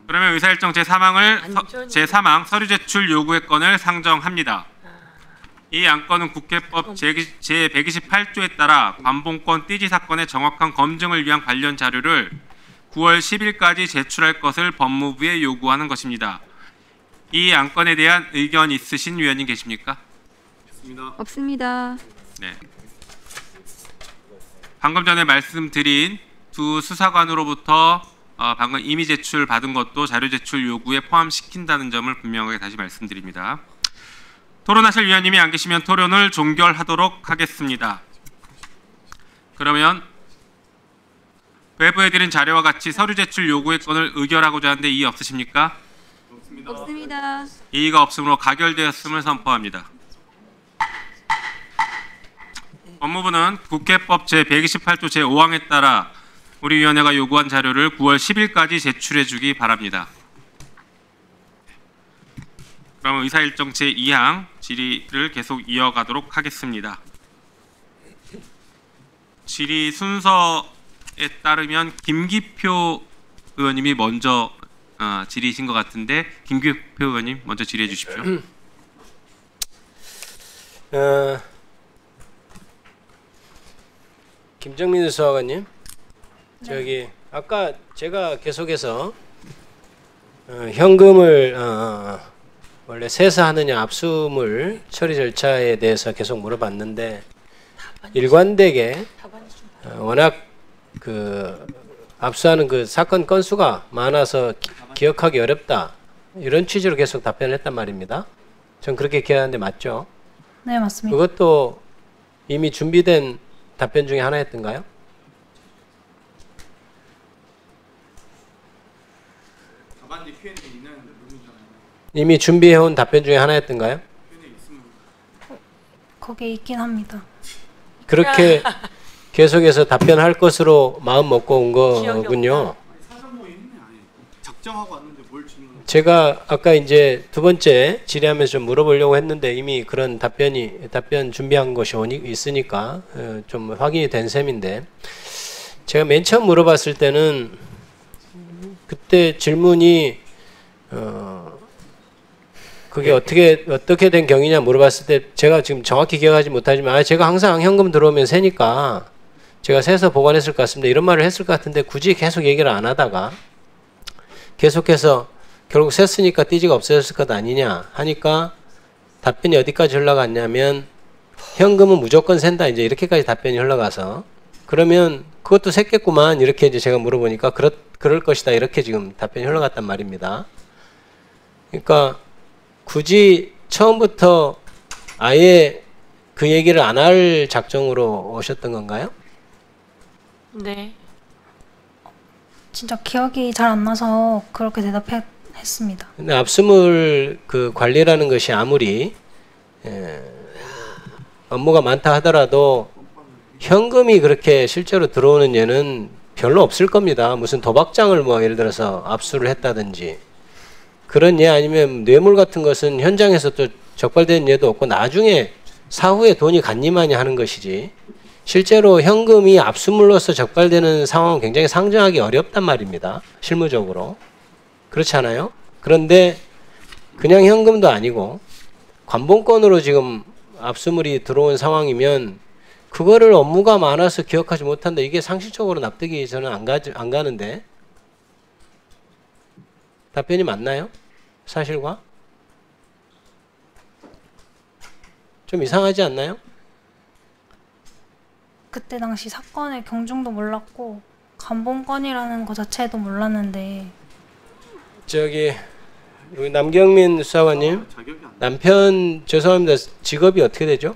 그러면 의사일정 제3항 서류 제출 요구의 건을 상정합니다. 이 안건은 국회법 제128조에 따라 관봉권 띠지 사건의 정확한 검증을 위한 관련 자료를 9월 10일까지 제출할 것을 법무부에 요구하는 것입니다. 이 안건에 대한 의견 있으신 위원님 계십니까? 없습니다. 네. 방금 전에 말씀드린 두 수사관으로부터 방금 이미 제출 받은 것도 자료 제출 요구에 포함시킨다는 점을 분명하게 다시 말씀드립니다. 토론하실 위원님이 안 계시면 토론을 종결하도록 하겠습니다. 그러면 외부해드린 자료와 같이 서류 제출 요구의 건을 의결하고자 하는데 이의 없으십니까? 없습니다. 이의가 없으므로 가결되었음을 선포합니다. 법무부는 국회법 제128조 제5항에 따라 우리 위원회가 요구한 자료를 9월 10일까지 제출해 주기 바랍니다. 그럼 의사일정 제2항 질의를 계속 이어가도록 하겠습니다. 질의 순서에 따르면 김기표 의원님이 먼저 질의이신 것 같은데 김기표 의원님 먼저 질의해 주십시오. 김정민 수사관님, 저기 아까 제가 계속해서 현금을 원래 세사하느냐 압수물 처리 절차에 대해서 계속 물어봤는데 일관되게 워낙 그 압수하는 그 사건 건수가 많아서 기억하기 어렵다 이런 취지로 계속 답변을 했단 말입니다. 전 그렇게 기억하는데 맞죠? 네, 맞습니다. 그것도 이미 준비된 답변 중에 하나였던가요? 이미 준비해온 답변 중에 하나였던가요? 거기에 있긴 합니다. 그렇게 계속해서 답변할 것으로 마음 먹고 온 거군요. 제가 아까 이제 두 번째 질의하면서 좀 물어보려고 했는데 이미 그런 답변 준비한 것이 있으니까 좀 확인이 된 셈인데, 제가 맨 처음 물어봤을 때는 그때 질문이 그게 어떻게 된 경위냐 물어봤을 때 제가 지금 정확히 기억하지 못하지만 제가 항상 현금 들어오면 세니까 제가 세서 보관했을 것 같습니다 이런 말을 했을 것 같은데, 굳이 계속 얘기를 안 하다가 계속해서 결국 셌으니까 띠지가 없어졌을 것 아니냐 하니까 답변이 어디까지 흘러갔냐면 현금은 무조건 센다 이제 이렇게까지 답변이 흘러가서, 그러면 그것도 샜겠구만 이렇게 이제 제가 물어보니까 그럴 것이다 이렇게 지금 답변이 흘러갔단 말입니다. 그러니까 굳이 처음부터 아예 그 얘기를 안 할 작정으로 오셨던 건가요? 네. 진짜 기억이 잘 안 나서 그렇게 대답했습니다. 근데 압수물 그 관리라는 것이 아무리 업무가 많다 하더라도 현금이 그렇게 실제로 들어오는 예는 별로 없을 겁니다. 무슨 도박장을 뭐 예를 들어서 압수를 했다든지 그런 예, 아니면 뇌물 같은 것은 현장에서 또 적발되는 예도 없고 나중에 사후에 돈이 간니마니 하는 것이지, 실제로 현금이 압수물로서 적발되는 상황은 굉장히 상정하기 어렵단 말입니다. 실무적으로. 그렇지 않아요? 그런데 그냥 현금도 아니고 관봉권으로 지금 압수물이 들어온 상황이면 그거를 업무가 많아서 기억하지 못한다. 이게 상식적으로 납득이 저는 안 가는데 답변이 맞나요? 사실과? 좀 이상하지 않나요? 그때 당시 사건의 경중도 몰랐고 감봉권이라는 것 자체도 몰랐는데. 저기 우리 남경민 수사관님, 남편 죄송합니다. 직업이 어떻게 되죠?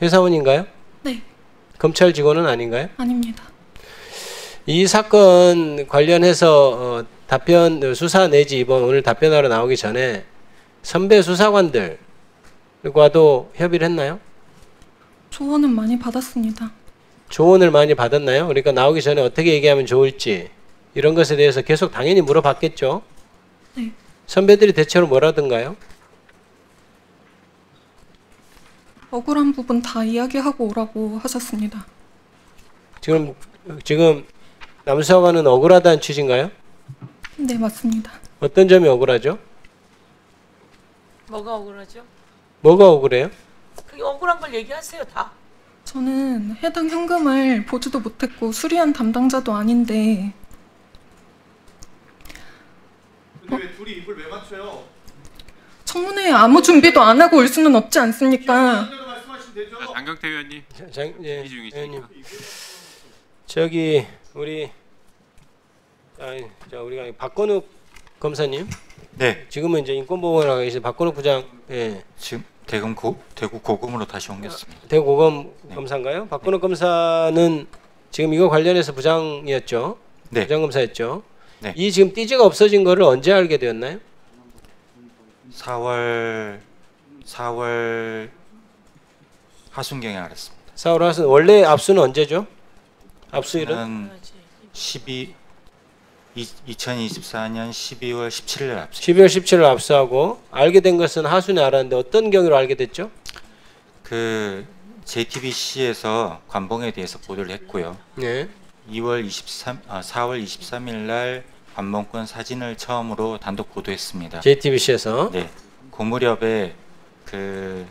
회사원인가요? 네. 검찰 직원은 아닌가요? 아닙니다. 이 사건 관련해서 답변 수사 내지 이번 오늘 답변하러 나오기 전에 선배 수사관들과도 협의를 했나요? 조언은 많이 받았습니다. 조언을 많이 받았나요? 그러니까 나오기 전에 어떻게 얘기하면 좋을지 이런 것에 대해서 계속 당연히 물어봤겠죠? 네. 선배들이 대체로 뭐라던가요? 억울한 부분 다 이야기하고 오라고 하셨습니다. 지금 남수사관은 억울하다는 취지인가요? 네, 맞습니다. 어떤 점이 억울하죠? 뭐가 억울하죠? 뭐가 억울해요? 그게 억울한 걸 얘기하세요 다. 저는 해당 현금을 보지도 못했고 수리한 담당자도 아닌데 근데 왜 둘이 입을 왜 맞춰요? 청문회에 아무 준비도 안 하고 올 수는 없지 않습니까? 대로 말씀하시면 되죠. 자, 장경태 의원님 예, 회의 중이시니까. 의원님. 저기 우리 우리가 박건욱 검사님 네, 지금은 이제 인권보호를 하고 계신 박건욱 부장 예, 지금 대구 고검으로 다시 옮겼습니다. 대구고검 네. 검사인가요? 박건욱 검사는 지금 이거 관련해서 부장이었죠. 네, 부장검사였죠. 네. 이 지금 띠지가 없어진 거를 언제 알게 되었나요? 4월 하순경에 알았습니다. 4월 하순 원래 압수는 언제죠? 압수일은 2024년 12월 17일 날 압수. 12월 17일 압수하고 알게 된 것은 하순에 알았는데 어떤 경위로 알게 됐죠? 그 JTBC에서 관봉에 대해서 보도를 했고요. 네. 4월 23일 날 관봉권 사진을 처음으로 단독 보도했습니다. JTBC에서 네, 그 무렵에 그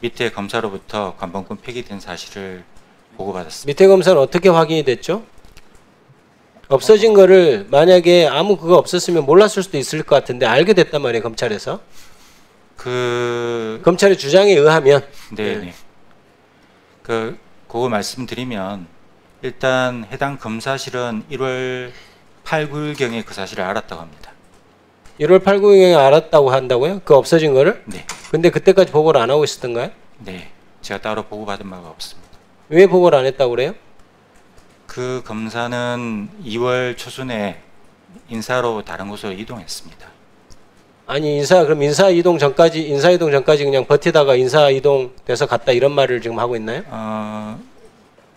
밑에 검사로부터 관봉권 폐기된 사실을 보고받았습니다. 밑에 검사는 어떻게 확인이 됐죠? 없어진 거를 만약에 아무 그거 없었으면 몰랐을 수도 있을 것 같은데 알게 됐단 말이에요, 검찰에서. 검찰의 주장에 의하면 네. 그거 말씀드리면 일단 해당 검사실은 1월 8, 9일경에 그 사실을 알았다고 합니다. 1월 8, 9일에 알았다고 한다고요? 그 없어진 거를? 네, 근데 그때까지 보고를 안 하고 있었던가요? 네, 제가 따로 보고받은 바가 없습니다. 왜 보고를 안 했다고 그래요? 그 검사는 2월 초순에 인사로 다른 곳으로 이동했습니다. 아니 그럼 인사 이동 전까지 그냥 버티다가 인사 이동 돼서 갔다 이런 말을 지금 하고 있나요?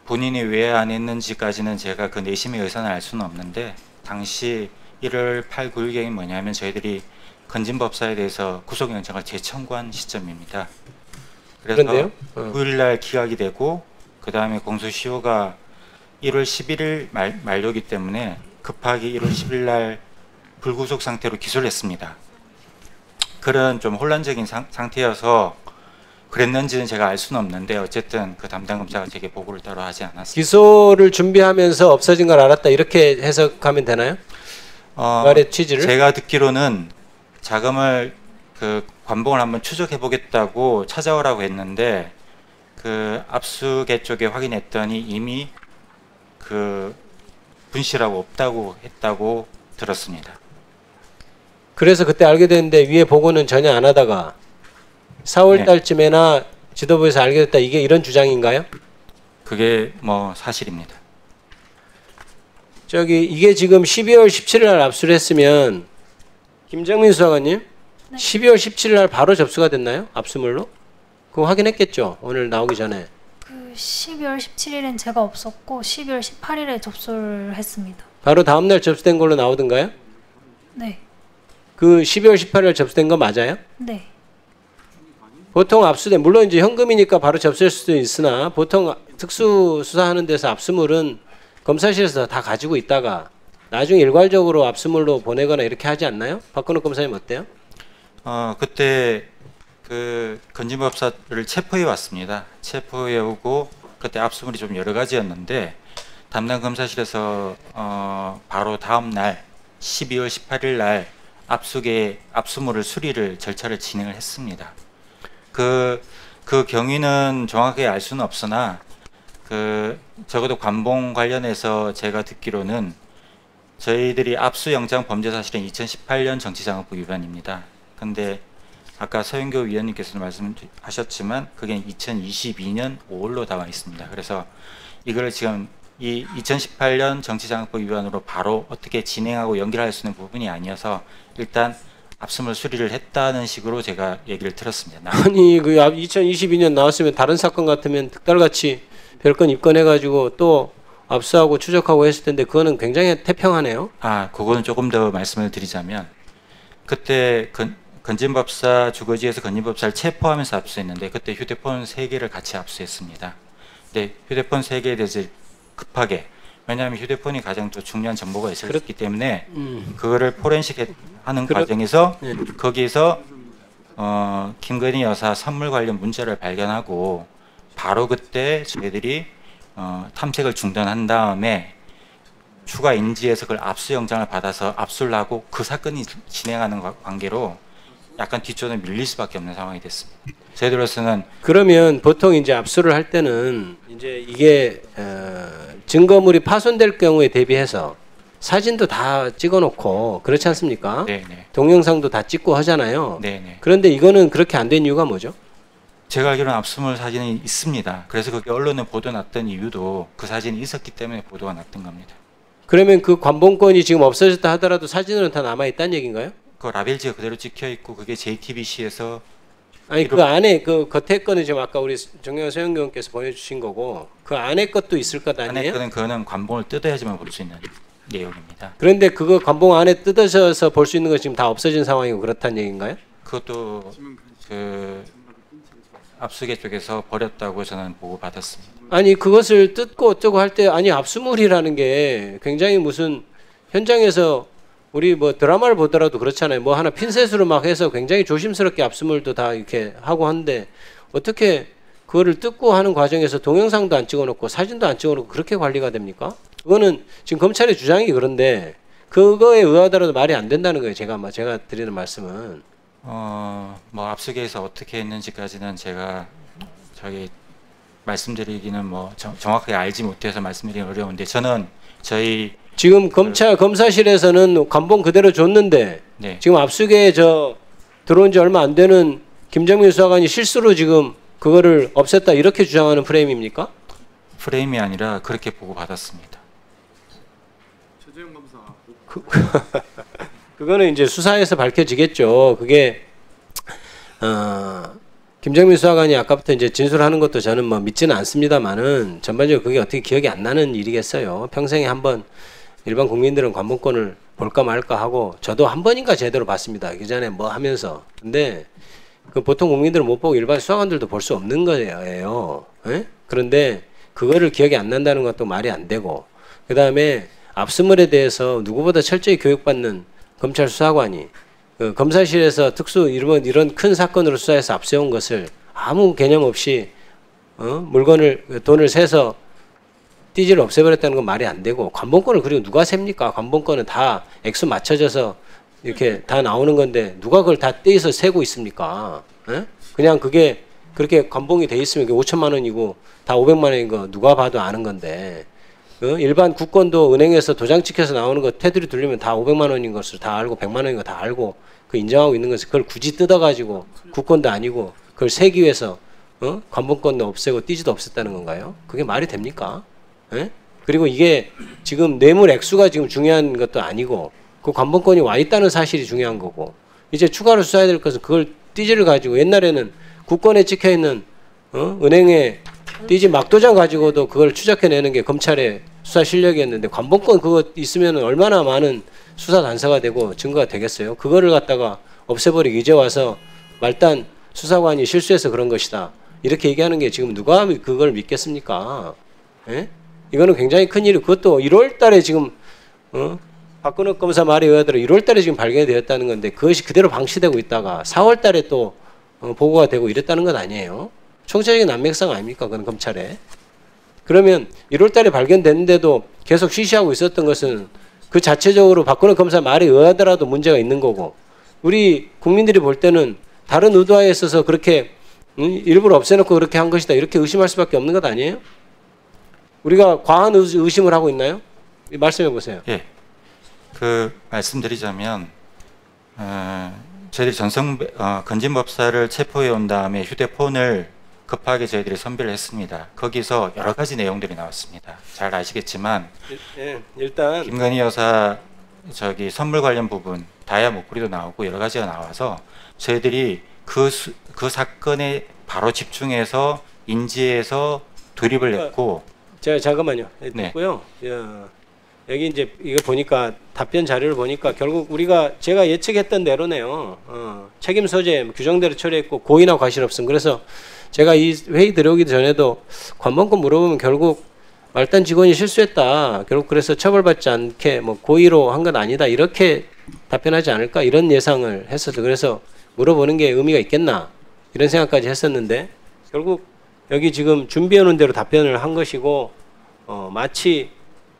본인이 왜 안 했는지까지는 제가 그 내심의 의사는 알 수는 없는데 당시 1월 8, 9일경이 뭐냐면 저희들이 건진법사에 대해서 구속영장을 재청구한 시점입니다. 그래서 그런데요? 9일날 기각이 되고 그 다음에 공소시효가 1월 11일 만료기 때문에 급하게 1월 10일날 불구속 상태로 기소를 했습니다. 그런 좀 혼란적인 상태여서 그랬는지는 제가 알 수는 없는데 어쨌든 그 담당 검사가 제게 보고를 따로 하지 않았습니다. 기소를 준비하면서 없어진 걸 알았다 이렇게 해석하면 되나요? 말의 취지를? 제가 듣기로는 자금을 그 관봉을 한번 추적해 보겠다고 찾아오라고 했는데 그 압수계 쪽에 확인했더니 이미 그 분실하고 없다고 했다고 들었습니다. 그래서 그때 알게 됐는데 위에 보고는 전혀 안 하다가 4월 네. 달쯤에나 지도부에서 알게 됐다 이게 이런 주장인가요? 그게 뭐 사실입니다. 이게 지금 12월 17일 날 압수를 했으면 김정민 수사관님 네. 12월 17일 날 바로 접수가 됐나요? 압수물로? 그거 확인했겠죠? 오늘 나오기 전에. 그 12월 17일엔 제가 없었고 12월 18일에 접수를 했습니다. 바로 다음 날 접수된 걸로 나오던가요? 네. 그 12월 18일 접수된 거 맞아요? 네. 보통 압수된 물론 이제 현금이니까 바로 접수할 수도 있으나 보통 특수 수사하는 데서 압수물은 검사실에서 다 가지고 있다가 나중에 일괄적으로 압수물로 보내거나 이렇게 하지 않나요? 박건욱 검사님 어때요? 그때 그 건진법사를 체포해 왔습니다. 체포해 오고 그때 압수물이 좀 여러 가지였는데 담당 검사실에서 바로 다음 날 12월 18일 날 압수물을 수리를 절차를 진행을 했습니다. 그 경위는 정확하게 알 수는 없으나 적어도 관봉 관련해서 제가 듣기로는 저희들이 압수영장 범죄 사실은 2018년 정치자금법 위반입니다. 근데 아까 서영교 위원님께서도 말씀하셨지만 그게 2022년 5월로 나와 있습니다. 그래서 이걸 지금 이 2018년 정치자금법 위반으로 바로 어떻게 진행하고 연결할 수 있는 부분이 아니어서 일단 압수물 수리를 했다는 식으로 제가 얘기를 들었습니다. 아니 그 2022년 나왔으면 다른 사건 같으면 득달같이 별건 입건해가지고 또 압수하고 추적하고 했을 텐데 그거는 굉장히 태평하네요. 그거는 조금 더 말씀을 드리자면 그때 건진법사 주거지에서 건진법사를 체포하면서 압수했는데 그때 휴대폰 3개를 같이 압수했습니다. 근데 휴대폰 3개에 대해서 급하게 왜냐하면 휴대폰이 가장 또 중요한 정보가 있었기 때문에 그거를 포렌식 하는 과정에서 네. 거기에서 김건희 여사 선물 관련 문자를 발견하고 바로 그때 저희들이 탐색을 중단한 다음에 추가 인지해서 그걸 압수영장을 받아서 압수를 하고 그 사건이 진행하는 관계로 약간 뒷전에 밀릴 수밖에 없는 상황이 됐습니다. 저희들로서는 그러면 보통 이제 압수를 할 때는 이제 이게 증거물이 파손될 경우에 대비해서 사진도 다 찍어놓고 그렇지 않습니까? 네네. 동영상도 다 찍고 하잖아요. 네네. 그런데 이거는 그렇게 안 된 이유가 뭐죠? 제가 알기로는 압수물 사진이 있습니다. 그래서 그게 언론에 보도 났던 이유도 그 사진이 있었기 때문에 보도가 났던 겁니다. 그러면 그 관본권이 지금 없어졌다 하더라도 사진은 다 남아 있다는 얘기인가요? 그 라벨지가 그대로 찍혀 있고 그게 JTBC에서 아니 그 안에 그 겉에 거는 지금 아까 우리 정영환 소영교원께서 보내주신 거고 그 안에 것도 있을 것 안에 아니에요? 거는 그거는 관본을 뜯어야지만 볼 수 있는 내용입니다. 그런데 그거 관본 안에 뜯어져서 볼 수 있는 거 지금 다 없어진 상황이고 그렇다는 얘기인가요? 그것도 그 압수계 쪽에서 버렸다고 저는 보고 받았습니다. 아니 그것을 뜯고 어쩌고 할 때 아니 압수물이라는 게 굉장히 무슨 현장에서 우리 뭐 드라마를 보더라도 그렇잖아요. 뭐 하나 핀셋으로 막 해서 굉장히 조심스럽게 압수물도 다 이렇게 하고 하는데 어떻게 그거를 뜯고 하는 과정에서 동영상도 안 찍어놓고 사진도 안 찍어놓고 그렇게 관리가 됩니까? 그거는 지금 검찰의 주장이 그런데 그거에 의하더라도 말이 안 된다는 거예요. 제가 드리는 말씀은. 뭐 압수계에서 어떻게 했는지까지는 제가 말씀드리기는 뭐 정확하게 알지 못해서 말씀드리기 어려운데 저는 저희 지금 검사실에서는 관본 그대로 줬는데 네. 지금 압수계에 들어온 지 얼마 안 되는 김정민 수사관이 실수로 지금 그거를 없앴다 이렇게 주장하는 프레임입니까? 프레임이 아니라 그렇게 보고 받았습니다. 최재형 검사. 그거는 이제 수사에서 밝혀지겠죠. 그게 김정민 수사관이 아까부터 이제 진술하는 것도 저는 뭐 믿지는 않습니다만은 전반적으로 그게 어떻게 기억이 안 나는 일이겠어요. 평생에 한번 일반 국민들은 관본권을 볼까 말까 하고 저도 한 번인가 제대로 봤습니다. 그 전에 뭐 하면서. 근데 그 보통 국민들은 못 보고 일반 수사관들도 볼 수 없는 거예요. 에? 그런데 그거를 기억이 안 난다는 것도 말이 안 되고 그 다음에 압수물에 대해서 누구보다 철저히 교육받는 검찰 수사관이 검사실에서 이런 큰 사건으로 수사해서 압수해온 것을 아무 개념 없이 돈을 세서 띠지를 없애버렸다는 건 말이 안 되고 관본권을 그리고 누가 셉니까? 관본권은 다 액수 맞춰져서 이렇게 다 나오는 건데 누가 그걸 다 떼서 세고 있습니까? 에? 그냥 그게 그렇게 관봉이 돼 있으면 그게 5천만 원이고 다 500만 원인 거 누가 봐도 아는 건데 일반 국권도 은행에서 도장 찍혀서 나오는 거 테두리 돌리면 다 500만 원인 것을 다 알고 100만 원인 거 다 알고 그 인정하고 있는 것을 그걸 굳이 뜯어가지고 국권도 아니고 그걸 세기 위해서 관본권도 없애고 띠지도 없앴다는 건가요? 그게 말이 됩니까? 에? 그리고 이게 지금 뇌물 액수가 지금 중요한 것도 아니고 그 관본권이 와 있다는 사실이 중요한 거고 이제 추가로 수사해야 될 것은 그걸 띠지를 가지고 옛날에는 국권에 찍혀 있는 은행에 띠지 막도장 가지고도 그걸 추적해내는 게 검찰의 수사 실력이었는데 관본권 그거 있으면 얼마나 많은 수사 단서가 되고 증거가 되겠어요. 그거를 갖다가 없애버리고 이제 와서 말단 수사관이 실수해서 그런 것이다. 이렇게 얘기하는 게 지금 누가 그걸 믿겠습니까? 에? 이거는 굉장히 큰 일이 그것도 1월 달에 지금 박근혜 검사 말에 의하더라 1월 달에 지금 발견이 되었다는 건데 그것이 그대로 방치되고 있다가 4월 달에 또 보고가 되고 이랬다는 건 아니에요. 총체적인 난맥상 아닙니까? 그건 검찰에. 그러면 1월 달에 발견됐는데도 계속 쉬쉬하고 있었던 것은 그 자체적으로 박근혜 검사 말에 의하더라도 문제가 있는 거고 우리 국민들이 볼 때는 다른 의도하에 있어서 그렇게 일부러 없애놓고 그렇게 한 것이다 이렇게 의심할 수밖에 없는 것 아니에요? 우리가 과한 의심을 하고 있나요? 말씀해 보세요. 예. 그 말씀드리자면 저희들이 건진법사를 체포해 온 다음에 휴대폰을 급하게 저희들이 선별을 했습니다. 거기서 여러 가지 내용들이 나왔습니다. 잘 아시겠지만 일단 김건희 여사 선물 관련 부분 다이아 목걸이도 나오고 여러 가지가 나와서 저희들이 그 사건에 바로 집중해서 인지해서 돌입을 했고 잠깐만요. 네. 됐고요. 여기 이제 이거 보니까 답변 자료를 보니까 결국 제가 예측했던 대로네요. 책임 소재 규정대로 처리했고 고의나 과실 없음. 그래서 제가 이 회의 들어오기 전에도 관본권 물어보면 결국 말단 직원이 실수했다. 결국 그래서 처벌받지 않게 뭐 고의로 한 건 아니다. 이렇게 답변하지 않을까 이런 예상을 했었죠. 그래서 물어보는 게 의미가 있겠나 이런 생각까지 했었는데 결국 여기 지금 준비해 놓은 대로 답변을 한 것이고 마치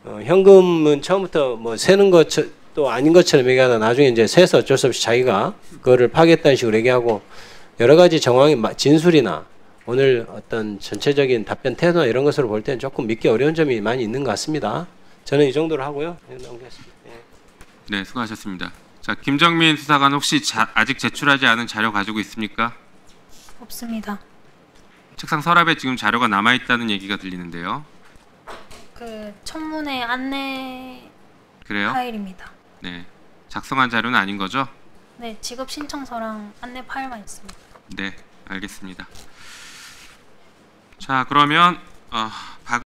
현금은 처음부터 뭐 세는 것도 아닌 것처럼 얘기하다 나중에 이제 세서 어쩔 수 없이 자기가 그거를 파겠다는 식으로 얘기하고 여러 가지 정황이 진술이나 오늘 어떤 전체적인 답변 태도나 이런 것으로 볼 때는 조금 믿기 어려운 점이 많이 있는 것 같습니다. 저는 이 정도로 하고요. 넘기겠습니다. 네, 수고하셨습니다. 자, 김정민 수사관 혹시 아직 제출하지 않은 자료 가지고 있습니까? 없습니다. 책상 서랍에 지금 자료가 남아 있다는 얘기가 들리는데요. 그 청문회 안내 그래요? 파일입니다. 네, 작성한 자료는 아닌 거죠? 네, 지급 신청서랑 안내 파일만 있습니다. 네, 알겠습니다. 자, 그러면